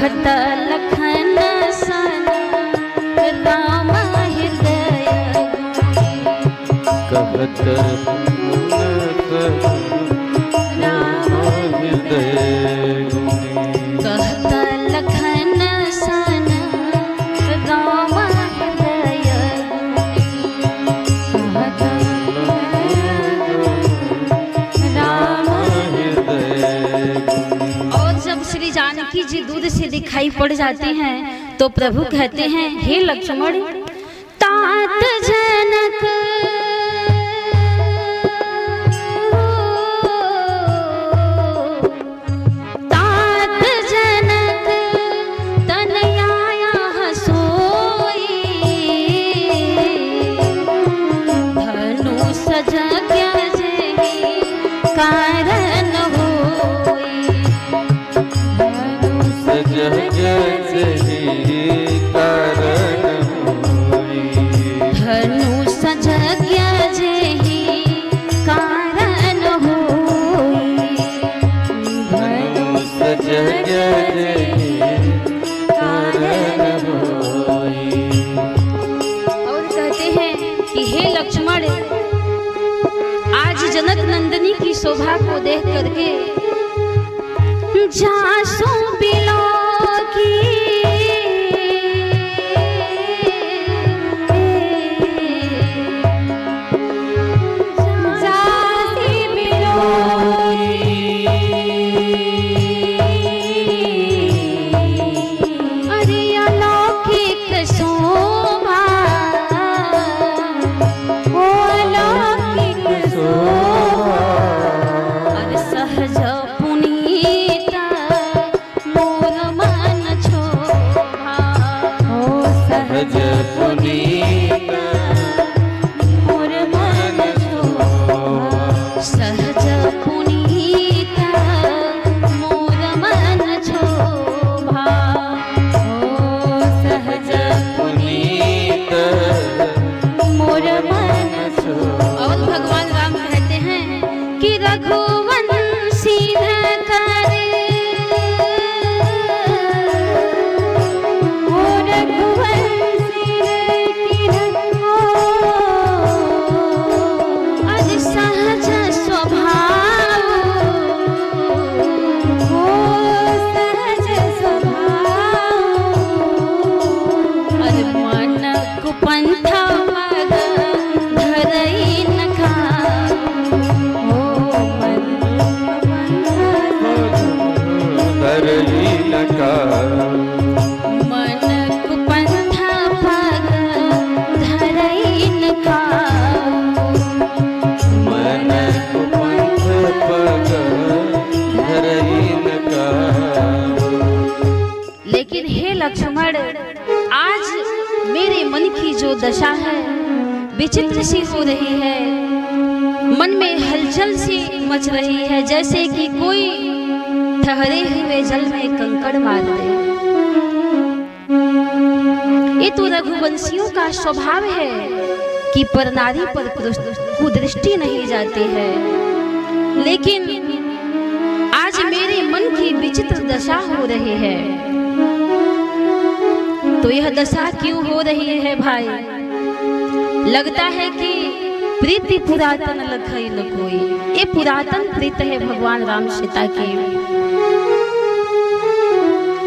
कहत लखन सन राम हृदय कहत राम हृदय कहत लखन सन राम हृदय कहत राम हृदय। और जब श्री जानकी जी दूर से दिखाई पड़ जाते हैं तो प्रभु कहते हैं, हे लक्ष्मण, तात जनक तात जनक तनयाया सोई धनुष जज्ञ जेहि कारण होई सजग जेहि कारण होई धनुष जज्ञ जेहि कारण होई धनुष जग जेहि कारण होई। और कहते हैं कि हे लक्ष्मण, आज जनक नंदिनी की शोभा को देख करके जासु बिलो की जासी बिलो अरे अलौकिक शोभा ओ अलौकिक शोभा अरे सहज पुनीत मोर मन छोभा ओ सहज पुनीत मोर मन छोभा सहज पुनीत मोर मन छोभा ओ सहज पुनीत मोर मन छोभा। और भगवान राम कहते हैं कि रघुवंशी कर ओ रघुवंशी अति सहज स्वभाव ओ सहज स्वभाव अरे मन कुपंथ मग धरई न ओ मन धरई न मन कुपंथ मग धरई न मन कुपंथ पग धरई न। लेकिन हे लक्ष्मण, आज मेरे मन की जो दशा है विचित्र सी हो रही है, मन में हलचल सी मच रही है, जैसे कि कोई ठहरे हुए जल में कंकड़ मार दे। ये तो रघुवंशियों का स्वभाव है कि पर नारी पर कुदृष्टि नहीं जाती है। लेकिन आज मेरे मन की विचित्र दशा हो रही है। तो यह दशा क्यों हो रही है भाई? लगता है कि प्रीति पुरातन लखई न कोई। ये पुरातन प्रीत है भगवान राम सीता की।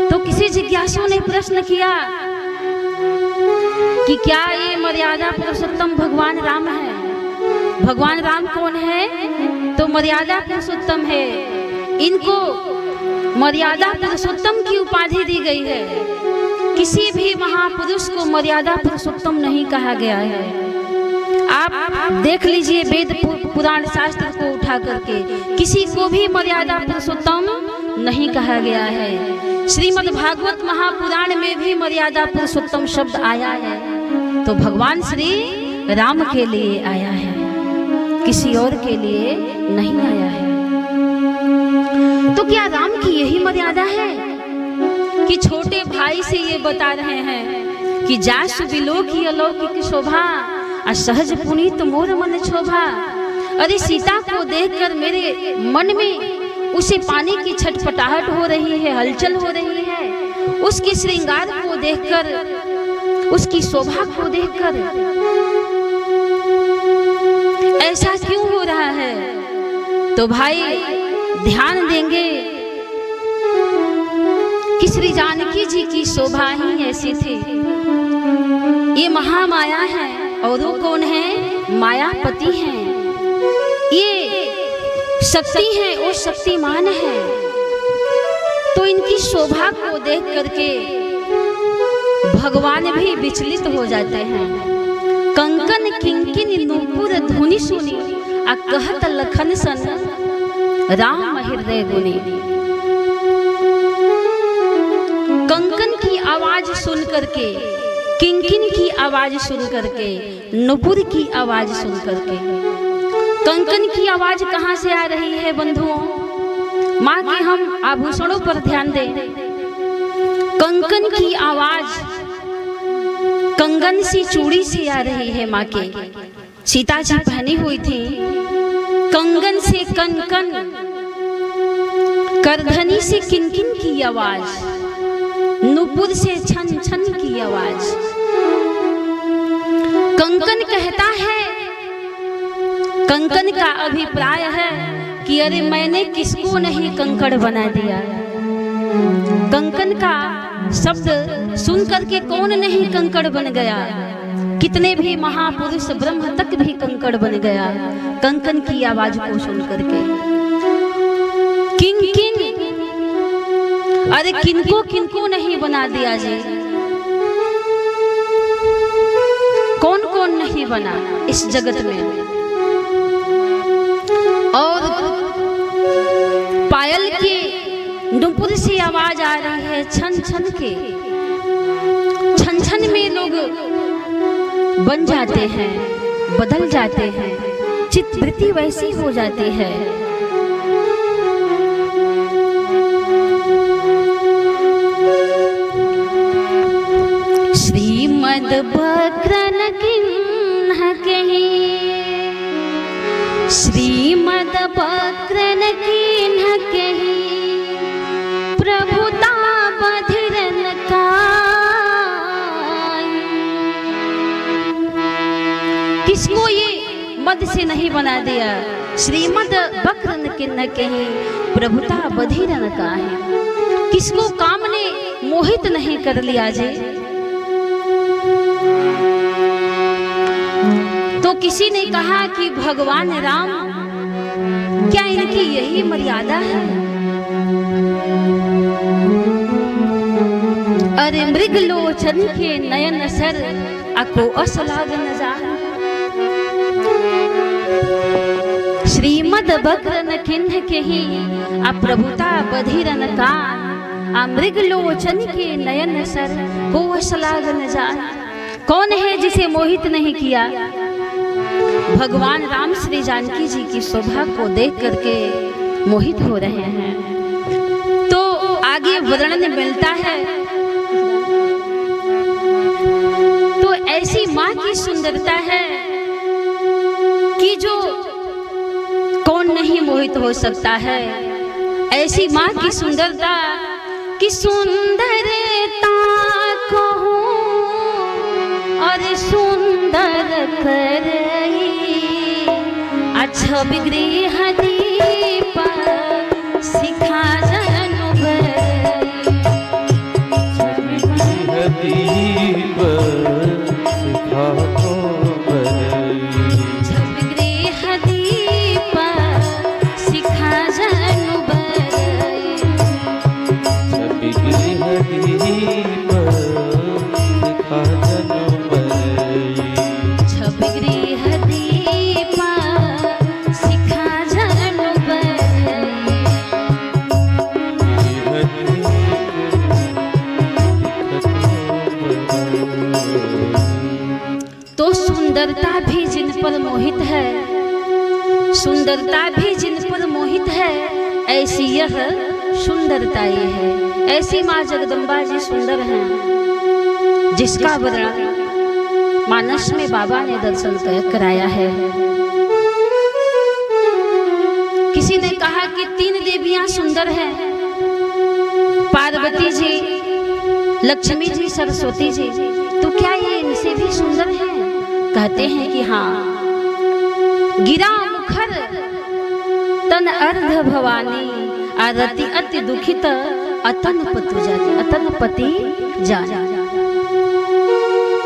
तो किसी जिज्ञासु ने प्रश्न किया कि क्या ये मर्यादा पुरुषोत्तम भगवान राम है? भगवान राम कौन है? तो मर्यादा पुरुषोत्तम है। इनको मर्यादा पुरुषोत्तम की उपाधि दी गई है। किसी भी महापुरुष को मर्यादा पुरुषोत्तम नहीं कहा गया है। आप देख लीजिए वेद पुराण शास्त्र को उठा करके, किसी को भी मर्यादा पुरुषोत्तम नहीं कहा गया है। श्रीमद् भागवत महापुराण में भी मर्यादा पुरुषोत्तम शब्द आया है, तो भगवान श्री राम के लिए आया है, किसी और के लिए नहीं आया है। तो क्या राम की यही मर्यादा है कि छोटे भाई से ये बता रहे हैं कि जासु बिलो की अलौकिक शोभा असहज पुनीत मोर मन शोभा। अरे सीता को देखकर मेरे मन में उसे पाने की छटपटाहट हो रही है, हलचल हो रही है, उसके श्रृंगार को देखकर, उसकी शोभा को देखकर ऐसा क्यों हो रहा है? तो भाई ध्यान देंगे कि श्री जानकी जी की शोभा ही ऐसी थी। ये महामाया है और वो कौन है? मायापति हैं। ये शक्ति है, वो शक्तिमान है। तो इनकी शोभा को देख करके भगवान भी विचलित हो जाते हैं। कंकन किंकिन नूपुर धुनि सुनी आ कहत लखन सन राम हृदय गुनी। कंकन की आवाज सुन करके, किंकिन की आवाज सुन करके, नूपुर की आवाज सुन करके। कंकन की आवाज कहाँ से आ रही है बंधुओं? माँ के हम आभूषणों पर ध्यान दें। कंकन की आवाज कंगन सी चूड़ी से आ रही है। माँ के सीता जी पहनी हुई थी कंगन से कनकन, करधनी से किनकिन की आवाज, नूपुर से छन छन की आवाज। कंकन कहता है, कंकन का अभिप्राय है कि अरे मैंने किसको नहीं कंकड़ बना दिया। कंकन का शब्द सुन करके कौन नहीं कंकड़ बन गया? कितने भी महापुरुष ब्रह्म तक भी कंकड़ बन गया कंकन की आवाज को सुन करके। किन अरे किनको किनको नहीं बना दिया जी? कौन कौन नहीं बना इस जगत में? और पायल के नूपुर से आवाज आ रही है छन छन के। छन छन में लोग बन जाते हैं, बदल जाते हैं, चित्तवृत्ति वैसी हो जाती है। श्रीमद बक्रन किन्ह कहीं, श्रीमद बक्रन किन्ह कहीं, प्रभुता बधिरन किसको ये मद से नहीं बना दिया? श्रीमद बक्रन किन्ह कहीं, प्रभुता बधिरन का है। किसको काम ने मोहित नहीं कर लिया जी? तो किसी ने कहा कि भगवान राम, क्या इनकी यही मर्यादा है? अरे मृग लोचन के नयन सर अको असलाग नजार। श्रीमद बक्रन किन्ह कहीं, अप्रभुता बधिरन कान, मृग लोचन के नयन सर को असलाग नजार। कौन है जिसे मोहित नहीं किया? भगवान राम श्री जानकी जी की शोभा को देख करके मोहित हो रहे हैं। तो आगे वर्णन मिलता है। तो ऐसी माँ की सुंदरता है कि जो कौन नहीं मोहित हो सकता है। ऐसी माँ की सुंदरता कि सुंदरता कहूँ और सुंदर कर अच्छा विग्रह दीप सिखा जनु दीप सिखा को विग्रह दीप सिखा जनु विग्रह दीप सिखा जनु सुंदरता भी जिन पर मोहित है, सुंदरता भी जिन पर मोहित है, ऐसी यह सुंदरता ये है। ऐसी माँ जगदम्बा जी सुंदर हैं जिसका वर्णन मानस में बाबा ने दर्शन कराया है। किसी ने कहा कि 3 देवियां सुंदर हैं, पार्वती जी, लक्ष्मी जी, सरस्वती जी, तो क्या ये इनसे भी सुंदर है? कहते हैं कि हाँ। गिरा मुखर तन अर्ध भवानी, आरती अति दुखित अतन पतु जाने, अतन पति जाने।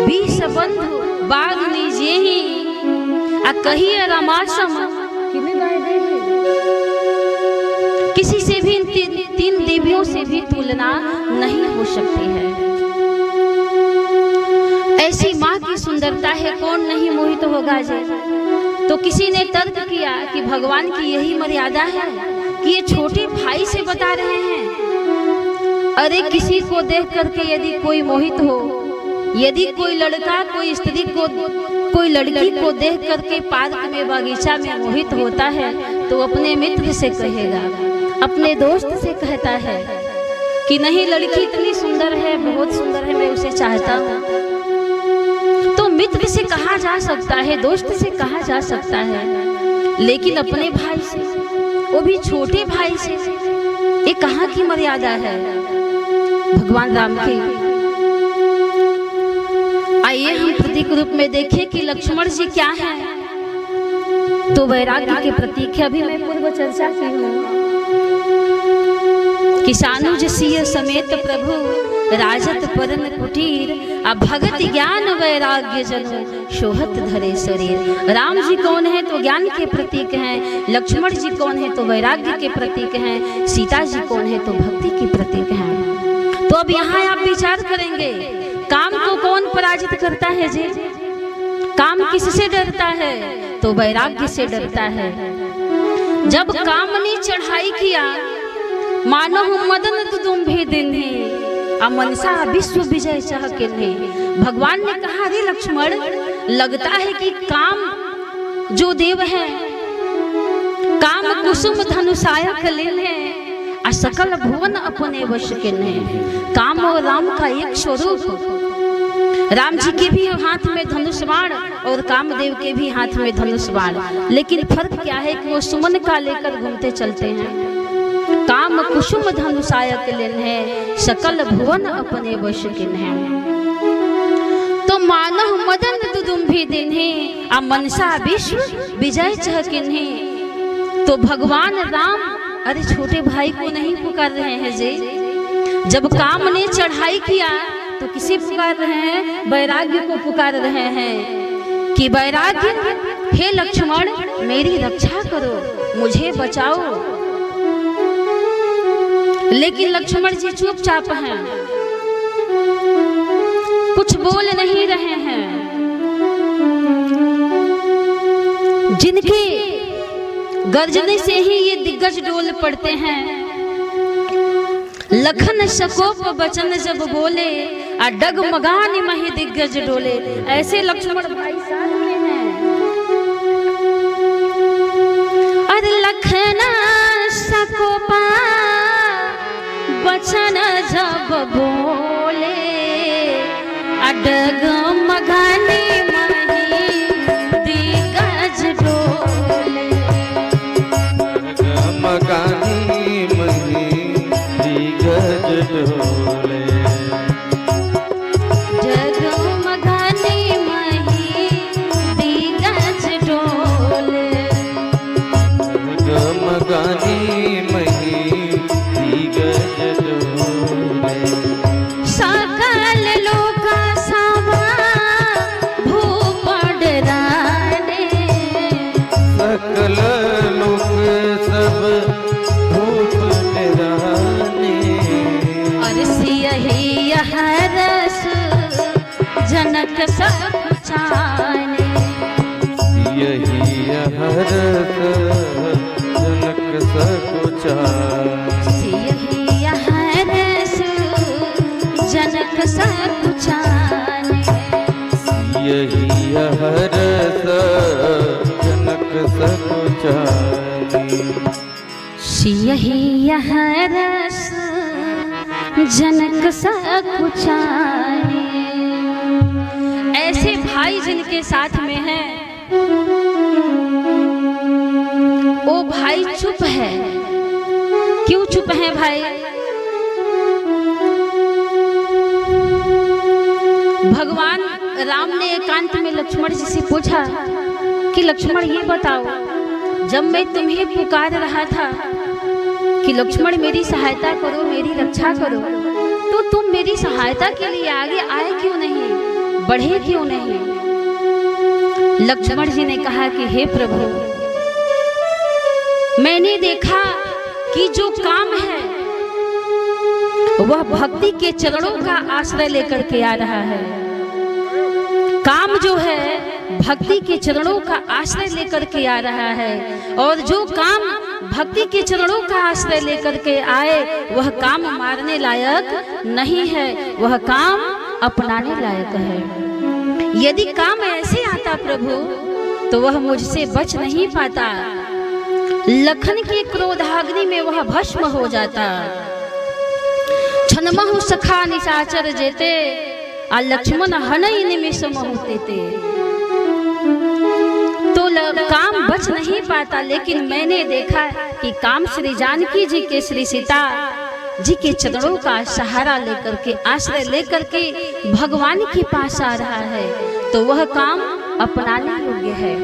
बीस बंधु बाग लीजिए ही आ कहिए रमासम, किसी से भी तीन देवियों से भी तुलना नहीं हो सकती है। ऐसी माँ की सुंदरता है, कौन नहीं मोहित होगा जी। तो किसी ने तर्क किया कि भगवान की यही मर्यादा है कि ये छोटे भाई से बता रहे हैं। अरे किसी को देख करके यदि कोई मोहित हो, यदि कोई लड़का कोई स्त्री को, कोई लड़की को देख करके पार्क में बगीचा में मोहित होता है, तो अपने मित्र से कहेगा, अपने दोस्त से कहता है कि नहीं लड़की इतनी सुंदर है, बहुत सुंदर है, मैं उसे चाहता हूँ। तो मित्र से कहा जा सकता है, दोस्त से कहा जा सकता है, लेकिन अपने भाई से, वो भी छोटे भाई से, ये कहाँ की मर्यादा है भगवान राम की। आइए हम प्रतीक रूप में देखें कि लक्ष्मण जी क्या है। तो वैराग्य के प्रतीक है। अभी मैं पूर्व चर्चा की हूँ कि सानुज सिय समेत प्रभु राजत परन कुटीर, अब भगत ज्ञान वैराग्य जनो शोहत धरे शरीर। राम जी कौन है? तो ज्ञान के प्रतीक हैं। लक्ष्मण जी कौन है? तो वैराग्य के प्रतीक हैं। सीता जी कौन है? तो भक्ति के प्रतीक हैं। तो अब यहाँ आप विचार करेंगे, काम को कौन पराजित करता है जी? काम किससे डरता है? तो वैराग्य से डरता है। जब काम ने चढ़ाई किया, मानो मदन तुम भी दिन ही मनसा विश्व विजय चाह के नहीं। भगवान ने कहा, रे लक्ष्मण, लगता है कि काम जो देव है, काम कुसुम धनुषायक लीन है, सकल भुवन अपने वश के नहीं। काम और राम का एक स्वरूप। राम जी के भी हाथ में धनुष बाण और कामदेव के भी हाथ में धनुष बाण, लेकिन फर्क क्या है कि वो सुमन का लेकर घूमते चलते हैं। काम कुसुम धनुषायक लेन है, सकल भुवन अपने वश किन है। तो मानव मदन दुदुम्भी दिन है, मनसा विश्व विजय चह किन है। तो भगवान राम अरे छोटे भाई को नहीं पुकार रहे हैं जी। जब काम ने चढ़ाई किया तो किसे पुकार रहे हैं? वैराग्य को पुकार रहे हैं कि वैराग्य, हे लक्ष्मण मेरी रक्षा करो, मुझे बचाओ। लेकिन लक्ष्मण जी चुपचाप हैं, कुछ बोल नहीं रहे हैं। जिनके गर्जने से ही ये दिग्गज डोल पड़ते हैं। लखन सकोप बचन जब बोले, डगमगान मही दिग्गज डोले। ऐसे लक्ष्मण भाई साथ में हैं। अरे लखन सकोपा बचन जब बोले, डगमगान मगानी मही दिग्गज डोले, जगमगानी मही दिग्गज डोले, जगमगानी मही दिग्गज डोले। सकल लोक सभा भूप डराने, सकल लोक सब भूप डराने। और सियहि हरस जनक सब जाने, यही हरस जनक सब जाने। सियहि हरस जनक सब जाने, यही हरस जनक सब जाने। सियहि हरस जनक सब जाने। ऐसे भाई जिनके साथ में हैं, वो भाई चुप है। क्यों चुप है भाई? राम ने एकांत में लक्ष्मण जी से पूछा कि लक्ष्मण ये बताओ, जब मैं तुम्हें पुकार रहा था कि लक्ष्मण मेरी सहायता करो, मेरी रक्षा करो, तो तुम मेरी सहायता के लिए आगे आए क्यों नहीं, बढ़े क्यों नहीं? लक्ष्मण जी ने कहा कि हे प्रभु, मैंने देखा कि जो काम है वह भक्ति के चरणों का आश्रय लेकर के आ रहा है। काम जो है भक्ति के चरणों का आश्रय लेकर के आ रहा है, और जो काम भक्ति के चरणों का आश्रय लेकर के आए वह काम मारने लायक नहीं है, वह काम अपनाने लायक है। यदि काम ऐसे आता प्रभु तो वह मुझसे बच नहीं पाता, लखन के क्रोधाग्नि में वह भस्म हो जाता। छनमहु सखा निशाचर जेते, आ लक्ष्मण हनई निमिष महु तेते। तो काम बच नहीं पाता, लेकिन मैंने देखा कि काम श्री जानकी जी के, श्री सीता जी के चरणों का सहारा लेकर के, आश्रय लेकर के भगवान के पास आ रहा है, तो वह काम अपनाने योग्य है।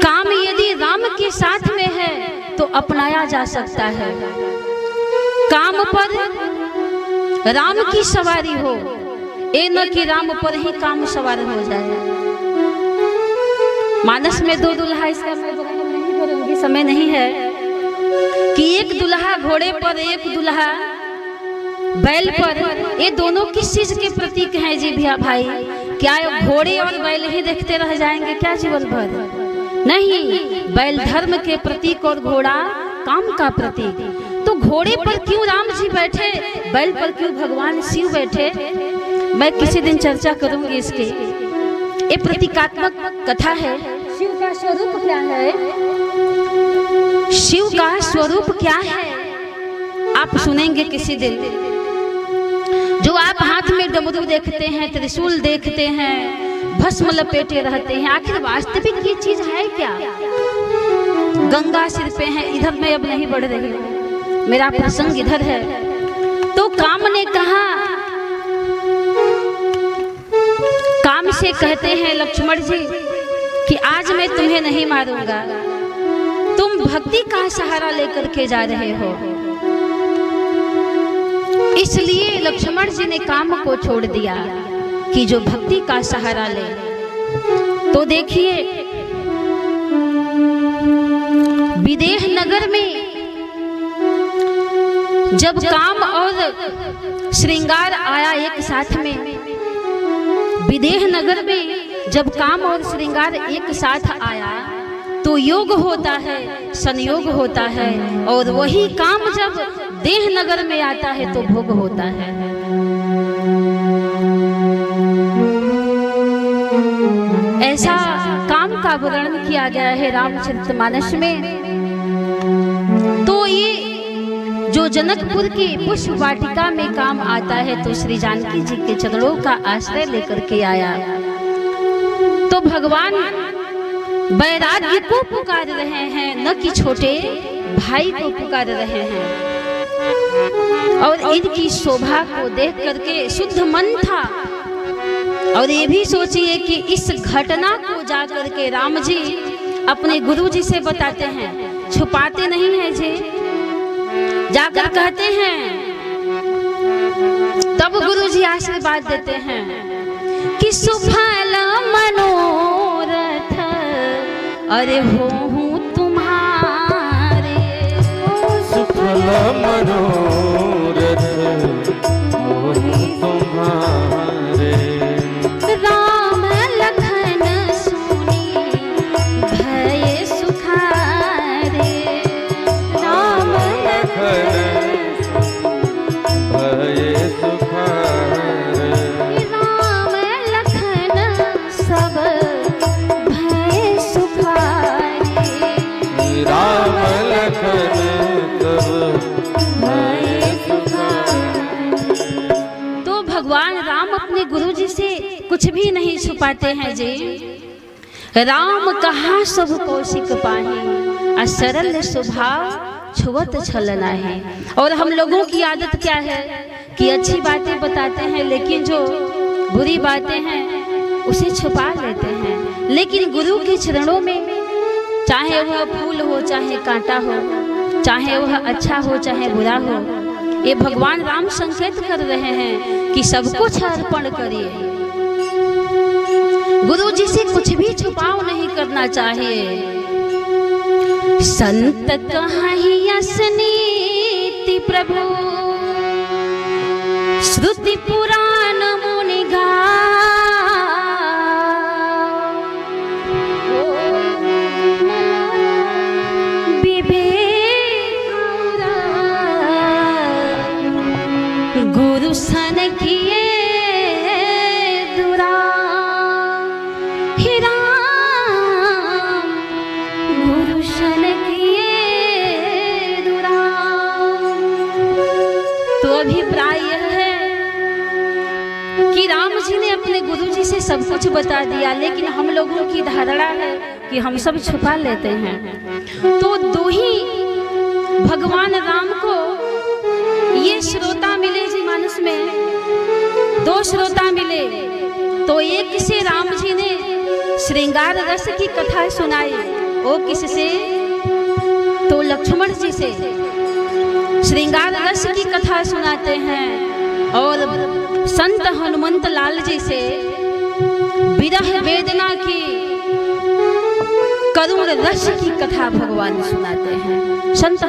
काम यदि राम के साथ में है तो अपनाया जा सकता है। काम पर राम की सवारी हो, ए न कि राम पर ही काम सवार हो जाए। मानस में दो दुल्हा, इसका मैं वर्णन नहीं करूंगी, समय नहीं है, कि एक दुल्हा घोड़े पर, एक दुल्हा बैल पर। ये दोनों किस चीज के प्रतीक हैं जी भैया भाई? क्या घोड़े और बैल ही देखते रह जाएंगे क्या जीवन भर? नहीं, बैल धर्म के प्रतीक और घोड़ा काम का प्रतीक। तो घोड़े पर क्यों राम जी बैठे, बैल पर क्यों भगवान शिव बैठे? मैं किसी दिन चर्चा करूंगी इसके। ये प्रतीकात्मक कथा है। शिव का स्वरूप क्या है? शिव का स्वरूप क्या है आप सुनेंगे किसी दिन। जो आप हाथ में डमरू देखते हैं, त्रिशूल देखते हैं, भस्म लपेटे रहते हैं, आखिर वास्तविक ये चीज है क्या? गंगा सिर पे है। इधर मैं अब नहीं बढ़ रही हूँ, मेरा प्रसंग इधर है। तो काम ने कहा, काम से कहते हैं लक्ष्मण जी कि आज मैं तुम्हें नहीं मारूंगा, तुम भक्ति का सहारा लेकर के जा रहे हो। इसलिए लक्ष्मण जी ने काम को छोड़ दिया कि जो भक्ति का सहारा ले। तो देखिए, विदेह नगर में जब काम और श्रृंगार आया एक साथ में, विदेह नगर में जब काम और श्रृंगार एक साथ आया तो योग होता है, संयोग होता है, और वही काम जब देह नगर में आता है तो भोग होता है। ऐसा काम का वर्णन किया गया है रामचरितमानस में। तो ये जो जनकपुर की पुष्प वाटिका में काम आता है तो श्री जानकी जी के चरणों का आश्रय लेकर के आया। तो भगवान वैराग्य को पुकार रहे हैं, न कि छोटे भाई को पुकार रहे हैं। और इनकी शोभा को देख करके शुद्ध मन था। और ये भी सोचिए कि इस घटना को जाकर के राम जी अपने गुरु जी से बताते हैं, छुपाते नहीं हैं जी, जाकर कहते हैं। तब गुरु जी आशीर्वाद देते हैं कि सुफल मनोरथ अरे हो तुम्हारे, सुफल मनोरथ हो तुम्हारे। राम लखन सुनी भय सुखारे, राम लखन भय सुखारे। राम लखन सब भय सुखारे, राम लखन सब भय सुखारे। तो भगवान राम अपने गुरु जी से कुछ भी नहीं छुपाते हैं जी। राम कहा सब कौशिक पाही, सरल स्वभाव छुवत छलना है। और हम लोगों की आदत क्या है कि अच्छी बातें बताते हैं, लेकिन जो बुरी बातें हैं उसे छुपा लेते हैं। लेकिन गुरु के चरणों में चाहे वह फूल हो चाहे कांटा हो, चाहे वह अच्छा हो चाहे बुरा हो, ये भगवान राम संकेत कर रहे हैं कि सब कुछ अर्पण करिए। गुरु जी से कुछ भी छुपाव नहीं करना चाहिए। संत कहाहिया सुनीति प्रभु, श्रुति पुराण मुनि गुरु सन किए दुरा, हे राम गुरु सन किए दुरा। तो अभिप्राय यह है कि राम जी ने अपने गुरु जी से सब कुछ बता दिया, लेकिन हम लोगों की धारणा है कि हम सब छुपा लेते हैं। तो दो ही भगवान राम को ये श्रोता मिले जी, मानस में दो श्रोता मिले। तो एक से राम जी ने श्रृंगार रस की कथा सुनाई, वो किससे? तो लक्ष्मण जी से श्रृंगार रस की कथा सुनाते हैं। और संत हनुमंत लाल जी से विरह वेदना की करुण रस की कथा भगवान सुनाते हैं। संत